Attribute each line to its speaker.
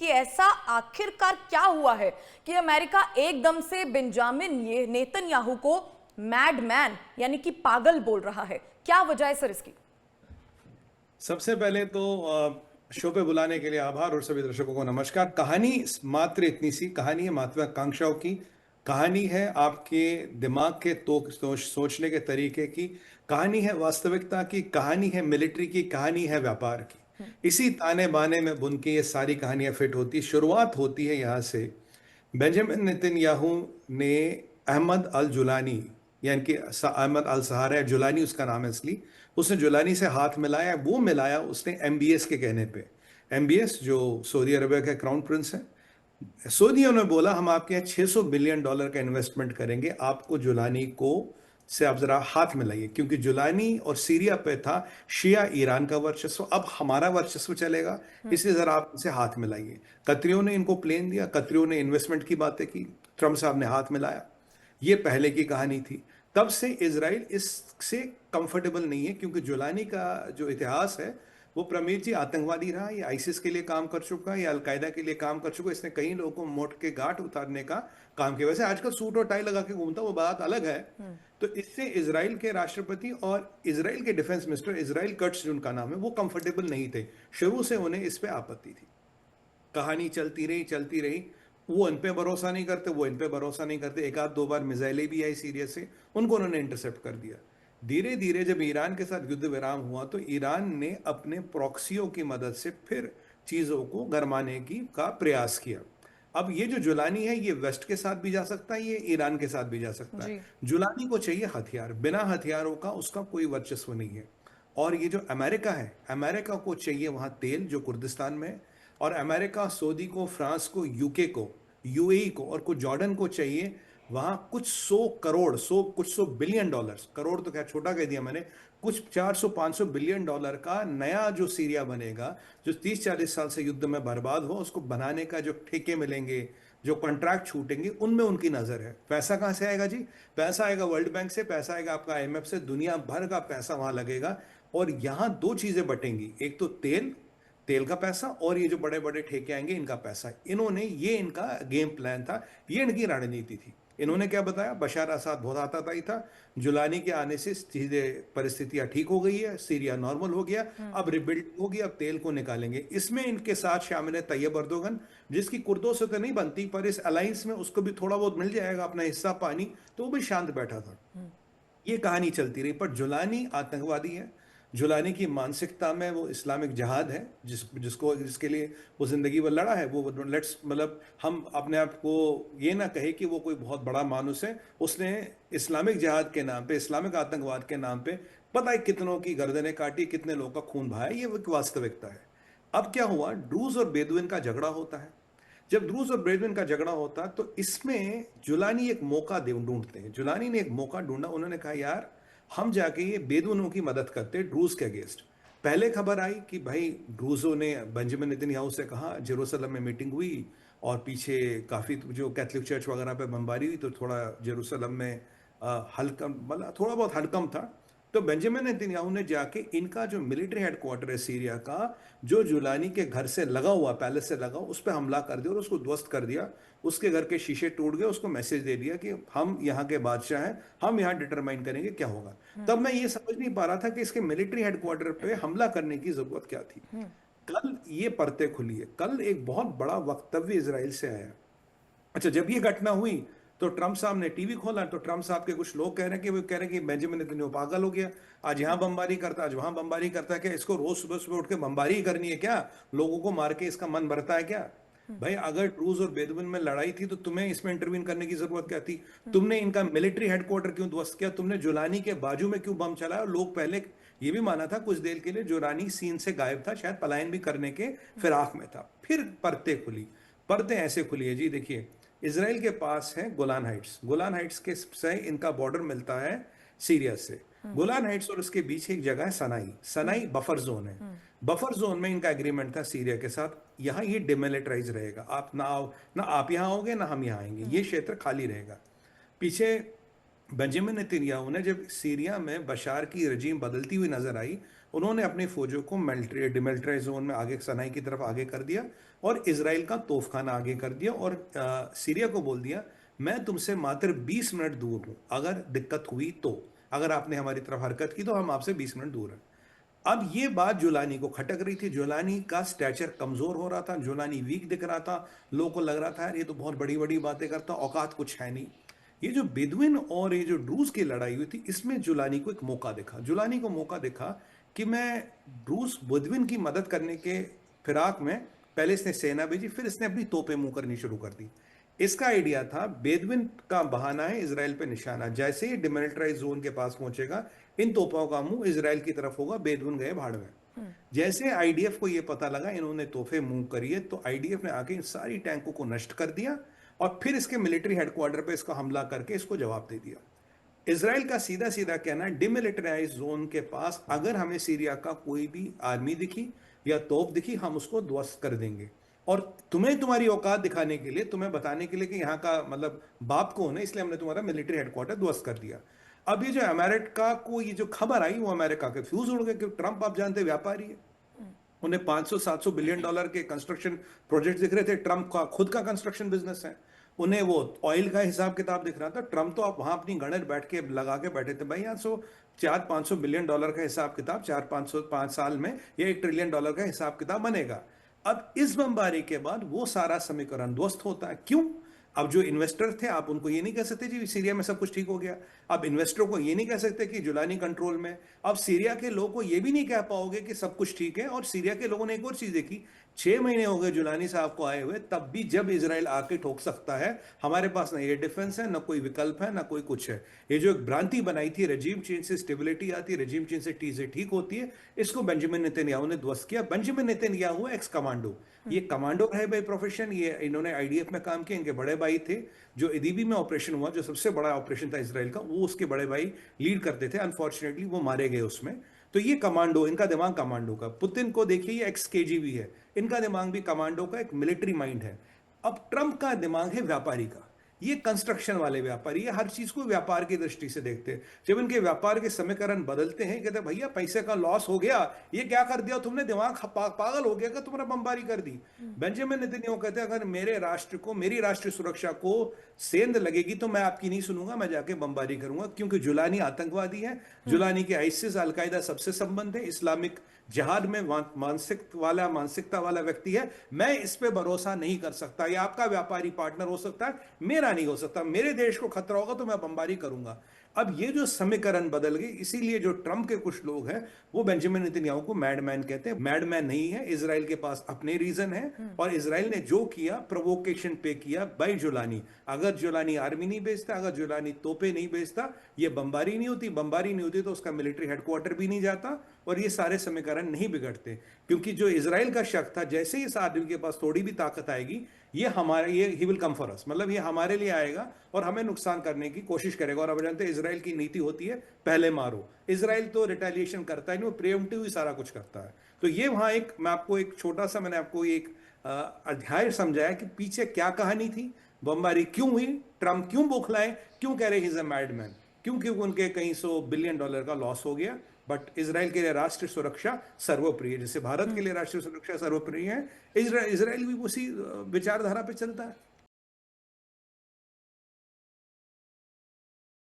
Speaker 1: कि ऐसा आखिरकार क्या हुआ है कि अमेरिका एकदम से बेंजामिन ये नेतन्याहू को मैडमैन यानी कि पागल बोल रहा है? क्या वजह है सर इसकी?
Speaker 2: सबसे पहले तो शो पे बुलाने के लिए आभार और सभी दर्शकों को नमस्कार। कहानी मात्र इतनी सी कहानी है, महत्वाकांक्षाओं की कहानी है, आपके दिमाग के तो सोचने के तरीके की कहानी है, वास्तविकता की कहानी है, मिलिट्री की कहानी है, व्यापार की। इसी ताने बाने में बुन के ये सारी कहानियां फिट होती, शुरुआत होती है यहाँ से। बेंजामिन नेतन्याहू ने अहमद अल जुलानी, यानी कि अहमद अल सहारा, जुलानी उसका नाम है असली, उसने जुलानी से हाथ मिलाया। वो मिलाया उसने एमबीएस के कहने पे। एमबीएस जो सऊदी अरबिया के क्राउन प्रिंस है, सऊदियों ने बोला हम आपके यहाँ $600 बिलियन का इन्वेस्टमेंट करेंगे, आपको जुलानी को से आप जरा हाथ मिलाइए, क्योंकि जुलानी और सीरिया पे था शिया ईरान का वर्चस्व, अब हमारा वर्चस्व चलेगा, इसलिए जरा आप इनसे हाथ मिलाइए। कतरियों ने इनको प्लेन दिया, कतरियों ने इन्वेस्टमेंट की बातें की, ट्रम्प साहब ने हाथ मिलाया। ये पहले की कहानी थी। तब से इजराइल इससे कंफर्टेबल नहीं है, क्योंकि जुलानी का जो इतिहास है वो प्रमीर जी आतंकवादी रहा, ये आईसिस के लिए काम कर चुका है, या अलकायदा के लिए काम कर चुका है, इसने कई लोगों को मोट के गांठ उतारने का काम किया। वैसे आजकल सूट और टाई लगा के घूमता, वो बात अलग है। तो इससे इजराइल के राष्ट्रपति और इजराइल के डिफेंस मिनिस्टर, इजराइल कट्स जिनका नाम है, वो कंफर्टेबल नहीं थे। शुरू से उन्हें इस पे आपत्ति थी। कहानी चलती रही चलती रही। वो इन पे भरोसा नहीं करते, वो इन पे भरोसा नहीं करते। एक आध दो बार मिसाइलें भी आई सीरिया से, उनको उन्होंने इंटरसेप्ट कर दिया। धीरे धीरे जब ईरान के साथ युद्ध विराम हुआ तो ईरान ने अपने प्रॉक्सियों की मदद से फिर चीज़ों को गरमाने की का प्रयास किया। अब ये जो जुलानी है, ये वेस्ट के साथ भी जा सकता है, ये ईरान के साथ भी जा सकता है।
Speaker 1: जी।
Speaker 2: जुलानी को चाहिए हथियार, बिना हथियारों का उसका कोई वर्चस्व नहीं है। और ये जो अमेरिका है, अमेरिका को चाहिए वहां तेल जो कुर्दिस्तान में है, और अमेरिका सऊदी को, फ्रांस को, यूके को, यूएई को और कुछ जॉर्डन को चाहिए वहां कुछ 100 करोड़, कुछ 100 बिलियन डॉलर, करोड़ तो क्या छोटा कह दिया मैंने, कुछ 400-500 बिलियन डॉलर का नया जो सीरिया बनेगा, जो 30-40 साल से युद्ध में बर्बाद हो, उसको बनाने का जो ठेके मिलेंगे, जो कॉन्ट्रैक्ट छूटेंगे, उनमें उनकी नजर है। पैसा कहां से आएगा जी? पैसा आएगा वर्ल्ड बैंक से, पैसा आएगा आपका आईएमएफ से, दुनिया भर का पैसा वहां लगेगा। और यहां दो चीजें बटेंगी, एक तो तेल, तेल का पैसा, और ये जो बड़े बड़े ठेके आएंगे इनका पैसा। इन्होंने, ये इनका गेम प्लान था, ये इनकी रणनीति थी। इन्होंने क्या बताया? बशार असाद बहुत आताताई था, जुलानी के आने से सीधे परिस्थितियां ठीक हो गई है, सीरिया नॉर्मल हो गया, अब रिबिल्ड होगी, अब तेल को निकालेंगे। इसमें इनके साथ शामिल है तैयब अर्दोगन, जिसकी कुर्दों से तो नहीं बनती, पर इस अलायंस में उसको भी थोड़ा बहुत मिल जाएगा अपना हिस्सा पानी, तो वो भी शांत बैठा था। ये कहानी चलती रही। पर जुलानी आतंकवादी है, जुलानी की मानसिकता में वो इस्लामिक जहाद है, जिसको जिसके लिए वो जिंदगी भर लड़ा है। वो लेट्स मतलब हम अपने आप को ये ना कहे कि वो कोई बहुत बड़ा मानुस है। उसने इस्लामिक जहाद के नाम पे, इस्लामिक आतंकवाद के नाम पे पता है कितनों की गर्दनें काटी, कितने लोगों का खून बहाया। ये एक वास्तविकता है। अब क्या हुआ, ड्रूज और बेदुइन का झगड़ा होता है। जब ड्रूज और बेदुइन का झगड़ा होता तो इसमें जुलानी एक मौका ढूंढते हैं। जुलानी ने एक मौका ढूंढा, उन्होंने कहा यार हम जाके ये बेदुइनों की मदद करते ड्रूज के अगेंस्ट। पहले खबर आई कि भाई ड्रूजों ने बेंजामिन नेतन्याहू से कहा, जेरूसलम में मीटिंग हुई और पीछे काफी जो कैथोलिक चर्च वगैरह पे बमबारी हुई, तो थोड़ा जेरूसलम में हल्का, मतलब थोड़ा बहुत हड़कंप था। तो बेंजामिन नेतन्याहू ने जाके इनका जो मिलिट्री हेडक्वार्टर है सीरिया का, जो जुलानी के घर से लगा हुआ, पैलेस से लगा, उस पर हमला कर दिया और उसको ध्वस्त कर दिया। उसके घर के शीशे टूट गए, उसको मैसेज दे दिया कि हम यहाँ के बादशाह हैं, हम यहाँ डिटरमाइन करेंगे क्या होगा। तब मैं ये समझ नहीं पा रहा था कि इसके मिलिट्री हेडक्वार्टर पे हमला करने की जरूरत क्या थी। कल ये परतें खुली है, कल एक बहुत बड़ा वक्तव्य इसराइल से आया। अच्छा, जब ये घटना हुई तो ट्रंप साहब ने टीवी खोला, तो ट्रंप साहब के कुछ लोग कह रहे हैं कि वो कह रहे हैं कि बेंजामिन नेतन्याहू पागल हो गया, आज यहाँ बमबारी करता, आज वहां बमबारी करता है, क्या इसको रोज सुबह सुबह उठ के बमबारी ही करनी है क्या? लोगों को मार के इसका मन भरता है क्या? भाई अगर ड्रूज और बेदुइन में लड़ाई थी तो तुम्हें इसमें इंटरवीन करने की जरूरत क्या थी? तुमने इनका मिलिट्री हेडक्वार्टर क्यों ध्वस्त किया? तुमने जुलानी के बाजू में क्यों बम चलाया? लोग पहले ये भी माना था कुछ देर के लिए जुलानी सीन से गायब था, शायद पलायन भी करने के फिराक में था। फिर परतें खुली। परतें ऐसे खुली है जी, देखिए, इसराइल के पास है गोलान हाइट्स, गोलान हाइट्स के से इनका बॉर्डर मिलता है सीरिया से। गोलान हाइट्स और उसके बीच एक जगह है सनाई, सनाई बफर जोन है। बफर जोन में इनका एग्रीमेंट था सीरिया के साथ, यहाँ ये डिमिलिटराइज रहेगा, आप ना आओ, ना आप यहाँ आओगे ना हम यहाँ आएंगे, ये क्षेत्र खाली रहेगा। पीछे बेंजामिन नेतन्याहू ने जब सीरिया में बशार की रजीम बदलती हुई नजर आई, उन्होंने अपनी फौजों को डिमिलिटराइज जोन में आगे, सनाई की तरफ आगे कर दिया और इसराइल का तोफखाना आगे कर दिया और सीरिया को बोल दिया मैं तुमसे मात्र 20 मिनट दूर हूं, अगर दिक्कत हुई तो, अगर आपने हमारी तरफ हरकत की तो हम आपसे 20 मिनट दूर हैं। अब ये बात जुलानी को खटक रही थी, जुलानी का स्टैचर कमजोर हो रहा था, जुलानी वीक दिख रहा था, लोगों को लग रहा था यार ये तो बहुत बड़ी बड़ी बातें करता, औकात कुछ है नहीं। ये जो बेदुइन और ये जो ड्रूज की लड़ाई हुई थी, इसमें जुलानी को एक मौका दिखा, जुलानी को मौका दिखा कि मैं ड्रूज बेदुइन की मदद करने के फिराक में, पहले इसने सेना भेजी, फिर इसने अपनी तोपें मुंह करनी शुरू कर दी। इसका आइडिया था बेदुइन का बहाना है इसराइल पे निशाना, जैसे ही डिमिलिटराइज जोन के पास पहुंचेगा इन तोपों का मुंह इसराइल की तरफ होगा, बेदुइन गए भाड़ में। जैसे आईडीएफ को यह पता लगा इन्होंने तोहफे मूव करिए, तो आईडीएफ ने आके इन सारी टैंकों को नष्ट कर दिया और फिर इसके मिलिट्री हेडक्वार्टर पे इसका हमला करके इसको जवाब दे दिया। इसराइल का सीधा सीधा कहना है डिमिलिटराइज जोन के पास अगर हमें सीरिया का कोई भी आर्मी दिखी या तोप दिखी हम उसको ध्वस्त कर देंगे, और तुम्हें तुम्हारी औकात दिखाने के लिए, तुम्हें बताने के लिए कि यहाँ का मतलब बाप कौन है, इसलिए हमने तुम्हारा मिलिट्री हेडक्वार्टर ध्वस्त कर दिया। अब ये जो अमेरिका को ये जो खबर आई वो अमेरिका के फ्यूज उड़ गए, क्योंकि ट्रंप आप जानते व्यापारी है, उन्हें 500-700 बिलियन डॉलर के कंस्ट्रक्शन प्रोजेक्ट दिख रहे थे। ट्रंप का खुद का कंस्ट्रक्शन बिजनेस है, उन्हें वो ऑयल का हिसाब किताब दिख रहा था। ट्रंप तो आप वहां अपनी गणर बैठ के लगा के बैठे थे, भाई यहाँ 400-500 बिलियन डॉलर का हिसाब किताब 4-5 साल में या $1 ट्रिलियन का हिसाब किताब बनेगा। अब इस बमबारी के बाद वो सारा समीकरण ध्वस्त होता है। क्यों? अब जो इन्वेस्टर थे आप उनको ये नहीं कह सकते जी सीरिया में सब कुछ ठीक हो गया, अब इन्वेस्टरों को ये नहीं कह सकते कि जुलानी कंट्रोल में, अब सीरिया के लोगों को ये भी नहीं कह पाओगे कि सब कुछ ठीक है। और सीरिया के लोगों ने एक और चीज देखी, 6 महीने हो गए जुलानी साहब को आए हुए, तब भी जब इजराइल आके ठोक सकता है, हमारे पास ना एयर डिफेंस है, ना कोई विकल्प है, ना कोई कुछ है। ये जो एक भ्रांति बनाई थी रजीम चेंज से स्टेबिलिटी आती है, रजीम चेंज से चीजें ठीक होती है, इसको बेंजामिन नेतन्याहू ने ध्वस्त किया। बेंजामिन नेतन्याहू एक्स कमांडो, ये कमांडो है बाई प्रोफेशन, ये इन्होंने आईडीएफ में काम किया, इनके बड़े भाई थे जो इदीबी में ऑपरेशन हुआ, जो सबसे बड़ा ऑपरेशन था इसराइल का, वो उसके बड़े भाई लीड करते थे, अनफॉर्चुनेटली वो मारे गए उसमें। तो ये कमांडो, इनका दिमाग कमांडो का। पुतिन को देखिए ये एक्स केजीबी है, इनका दिमाग भी कमांडो का, एक मिलिट्री माइंड है। अब ट्रंप का दिमाग है व्यापारी का, ये कंस्ट्रक्शन वाले व्यापारी, ये हर चीज को व्यापार की दृष्टि से देखते हैं। जब इनके व्यापार के समीकरण बदलते हैं, कहते हैं भैया पैसे का लॉस हो गया, ये क्या कर दिया तुमने, दिमाग पागल हो गया कि तुमने बमबारी कर दी। बेंजामिन नेतन्याहू कहते हैं अगर मेरे राष्ट्र को, मेरी राष्ट्रीय सुरक्षा को सेंध लगेगी तो मैं आपकी नहीं सुनूंगा, मैं जाके बमबारी करूंगा। क्योंकि जुलानी आतंकवादी है, जुलानी के आइसिस अलकायदा सबसे संबंध है, इस्लामिक जिहाद में मानसिकता वाला व्यक्ति है। मैं इस पे भरोसा नहीं कर सकता, ये आपका व्यापारी पार्टनर हो सकता है, मेरा नहीं हो सकता। मेरे देश को खतरा होगा तो मैं बमबारी करूंगा। अब ये जो समीकरण बदल गई, इसीलिए जो ट्रंप के कुछ लोग हैं वो बेंजामिन नेतन्याहू को मैडमैन कहते हैं। मैडमैन नहीं है, इजराइल के पास अपने रीजन है, और इजराइल ने जो किया प्रोवोकेशन पे किया बाय जुलानी। अगर जुलानी आर्मी नहीं भेजता, अगर जुलानी तोपे नहीं भेजता, ये बमबारी नहीं होती, बमबारी नहीं होती तो उसका मिलिट्री हेडक्वार्टर भी नहीं जाता और ये सारे समीकरण नहीं बिगड़ते। क्योंकि जो इजराइल का शक था, जैसे ही इस आदमी के पास थोड़ी भी ताकत आएगी, ये हमारे, ये he will come for us, मतलब ये हमारे लिए आएगा और हमें नुकसान करने की कोशिश करेगा। और अब जानते हैं इजराइल की नीति होती है पहले मारो। इजराइल तो रिटेलिएशन करता है नहीं, वो प्रिएम्प्टिव ही सारा कुछ करता है। तो ये वहां एक, मैं आपको एक छोटा सा, मैंने आपको एक अध्याय समझाया कि पीछे क्या कहानी थी, बमबारी क्यों हुई, ट्रंप क्यों बौखलाए, क्यों कह रहे ही इज अ मैडमैन, क्योंकि उनके कई $100 बिलियन का लॉस हो गया। बट इजराइल के लिए राष्ट्रीय सुरक्षा सर्वोप्रिय, जैसे भारत के लिए राष्ट्रीय सुरक्षा सर्वोप्रिय है, इजराइल भी उसी विचारधारा पे चलता है।